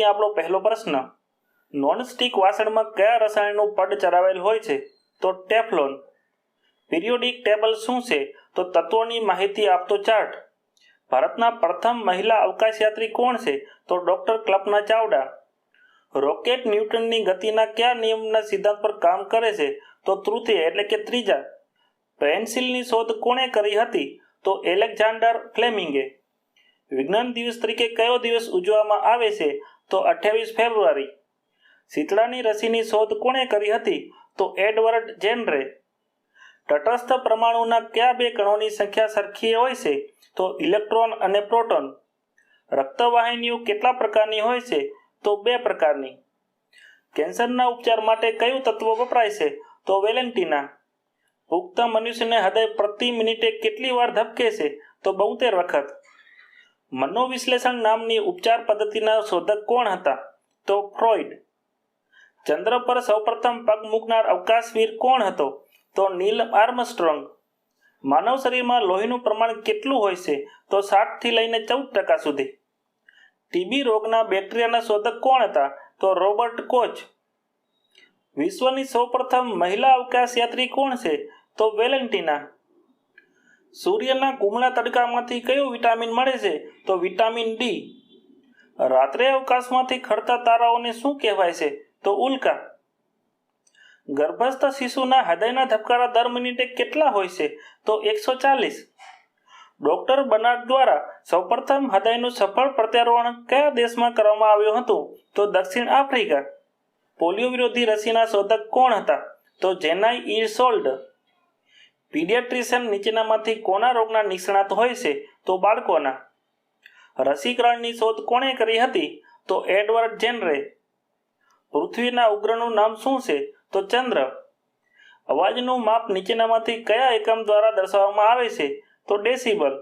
આપણો પહેલો પ્રશ્ન, નોનસ્ટિક વાસણમાં કયા રસાયણનું પડ ચડાવેલ હોય છે? તો ટેફલોન. પિરિયોડિક ટેબલ શું છે? તો તત્વોની માહિતી આપતો ચાર્ટ. ભારતના પ્રથમ મહિલા અવકાશયાત્રી કોણ છે? તો ડોક્ટર કલ્પના ચાવડા. રોકેટ ન્યૂટનની ગતિના કયા નિયમના સિદ્ધાંત પર કામ કરે છે? તો તૃતીય એટલે કે ત્રીજા. પેન્સિલની શોધ કોણે કરી હતી? તો એલેક્ઝાન્ડર ફ્લેમિંગે. વિજ્ઞાન દિવસ તરીકે કયો દિવસ ઉજવવામાં આવે છે? તો 28 ફેબ્રુઆરી. શીતળાની રસીની શોધ કોણે કરી હતી? તો એડવર્ડ જેનરે. તટસ્થ પરમાણુના કયા બે કણોની સંખ્યા સરખી હોય છે? તો ઇલેક્ટ્રોન અને પ્રોટોન. રક્તવાહિનીઓ કેટલા પ્રકારની હોય છે? તો 2 પ્રકારની. કેન્સરના ઉપચાર માટે કયું તત્વ વપરાય છે? તો વેલેન્ટિના. પુખ્ત મનુષ્યને હૃદય પ્રતિ મિનિટે કેટલી વાર ધબકે છે? તો 72 વખત. મનોવિશ્લેષણ નામની ઉપચાર પદ્ધતિના શોધક કોણ હતા? તો ફ્રોઇડ. ચંદ્ર પર સૌપ્રથમ પગ મૂકનાર અવકાશવીર કોણ હતો? તો નીલ આર્મસ્ટ્રોંગ. માનવ શરીરમાં લોહીનું પ્રમાણ કેટલું હોય છે? તો 7 થી લઈને 14% સુધી. ટીબી રોગના બેક્ટેરિયાના શોધક કોણ હતા? તો રોબર્ટ કોચ. વિશ્વની સૌપ્રથમ મહિલા અવકાશયાત્રી કોણ છે? તો વેલેન્ટિના. સૂર્યના કુમળા તડકામાંથી કયું વિટામિન મળે છે? તો વિટામિન ડી. રાત્રે અવકાશમાંથી ખડતા તારાઓને શું કહેવાય છે? તો ઉલ્કા. ગર્ભસ્થ શિશુના હૃદયના ધબકારા દર મિનિટે કેટલા હોય છે? તો 140. ડોક્ટર બર્નાર્ડ દ્વારા સૌપ્રથમ હૃદયનું સફળ પ્રત્યારોપણ કયા દેશમાં કરવામાં આવ્યું હતું? તો દક્ષિણ આફ્રિકા. પોલિયો વિરોધી રસીના શોધક કોણ હતા? તો જેનાઈ ઈરસોલ્ડ. પીડિયાટ્રિશિયન નીચેનામાંથી કોના રોગના નિષ્ણાત હોય છે? તો બાળકોના. રસીકરણની શોધ કોણે કરી હતી? તો એડવર્ડ જેનરે. પૃથ્વીના ઉપગ્રહનું નામ શું છે? તો ચંદ્ર. અવાજનું માપ નીચેનામાંથી કયા એકમ દ્વારા દર્શાવવામાં આવે છે? તો ડેસિબલ.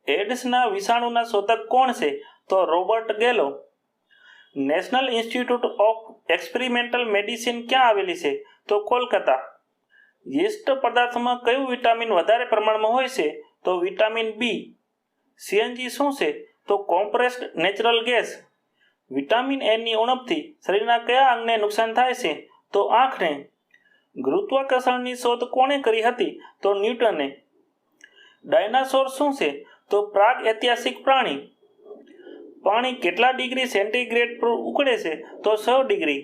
એડ્સના વિષાણુના શોધક કોણ છે? તો Robert Gallo. National Institute of Experimental Medicine ક્યાં આવેલી છે? તો કોલકાતા. યીસ્ટ પદાર્થમાં કયું વિટામિન વધારે પ્રમાણમાં હોય છે? તો વિટામિન બી. સીએનજી શું છે? તો કોમ્પ્રેસ્ડ નેચરલ ગેસ. વિટામિન એની ઉણપથી શરીરના કયા અંગને નુકસાન થાય છે? તો આંખને. ગુરુત્વાકર્ષણની શોધ કોણે કરી હતી? તો ન્યૂટને. ડાયનાસોર શું છે? તો પ્રાગ ઐતિહાસિક પ્રાણી. પાણી કેટલા ડિગ્રી સેન્ટીગ્રેડ પર ઉકળે છે? તો 100 ડિગ્રી.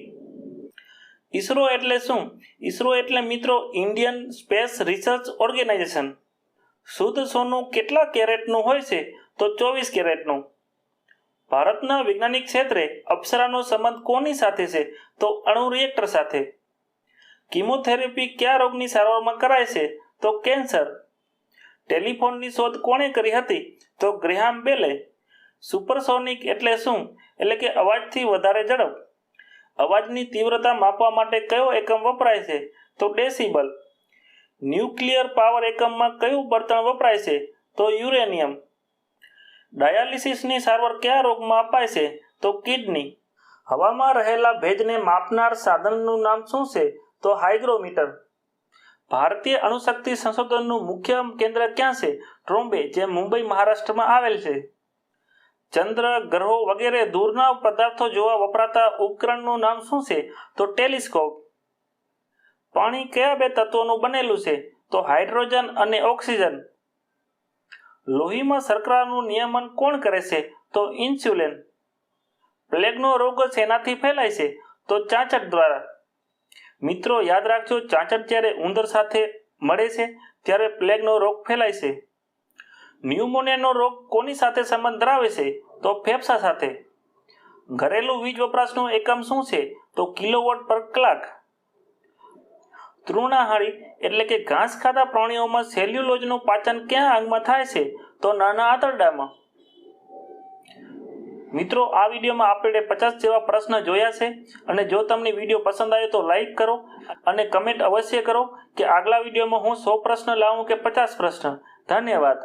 ઈસરો એટલે શું? ઈસરો એટલે મિત્રો ઇન્ડિયન સ્પેસ રિસર્ચ ઓર્ગેનાઇઝેશન. શુદ્ધ સોનું કેટલા કેરેટનું હોય છે? તો 24 કેરેટનું. ભારતના વૈજ્ઞાનિક ક્ષેત્રે અપ્સરાનો સંબંધ કોની સાથે છે? તો અણુ રિએક્ટર સાથે. કિમોથેરાપી કયા રોગની સારવારમાં કરાય છે? તો કેન્સર. ટેલિફોનની શોધ કોણે કરી હતી? તો ગ્રેહામ બેલે. સુપરસોનિક એટલે શું? એટલે કે અવાજથી વધારે ઝડપ. અવાજની તીવ્રતા માપવા માટે કયો એકમ વપરાય છે? તો ડેસિબલ. ન્યુક્લિયર પાવર એકમમાં કયું બળતણ વપરાય છે? તો યુરેનિયમ. ડાયાલિસિસની સારવાર કયા રોગમાં અપાય છે? તો કિડની. હવામાં રહેલા ભેજને માપનાર સાધનનું નામ શું છે? તો હાઇગ્રોમીટર. ભારતીય અણુશક્તિ સંશોધનનું મુખ્ય કેન્દ્ર ક્યાં છે? ટ્રોમ્બે, જે મુંબઈ મહારાષ્ટ્રમાં આવેલ છે. ચંદ્ર, ગ્રહો વગેરે દૂરના પદાર્થો જોવા વપરાતા ઉપકરણનું નામ શું છે? તો ટેલિસ્કોપ. પાણી કયા 2 તત્વોનું બનેલું છે? તો હાઇડ્રોજન અને ઓક્સિજન. લોહીમાં શર્કરાનું નિયમન કોણ કરે છે? તો ઇન્સ્યુલિન. પ્લેગનો રોગ શેનાથી ફેલાય છે? તો ચાંચડ દ્વારા. મિત્રો યાદ રાખજો, ચાંચડ જ્યારે ઉંદર સાથે મળે છે ત્યારે પ્લેગનો રોગ ફેલાય છે. ન્યુમોનિયાનો રોગ કોની સાથે સંબંધ ધરાવે છે? તો ફેફસા સાથે. ઘરેલું વીજ વપરાશનું એકમ શું છે? તો કિલોવોટ પર કલાક. તૃણાહારી એટલે કે ઘાસ ખાતા પ્રાણીઓમાં સેલ્યુલોઝનું પાચન કયા અંગમાં થાય છે? તો નાના આંતરડામાં. મિત્રો આ વિડીયોમાં આપણે 50 જેવા પ્રશ્ન જોયા છે અને જો તમને વિડીયો પસંદ આવ્યો તો લાઈક કરો અને કમેન્ટ અવશ્ય કરો કે આગલા વિડીયોમાં હું 100 પ્રશ્ન લાવું કે 50 પ્રશ્ન. ધન્યવાદ.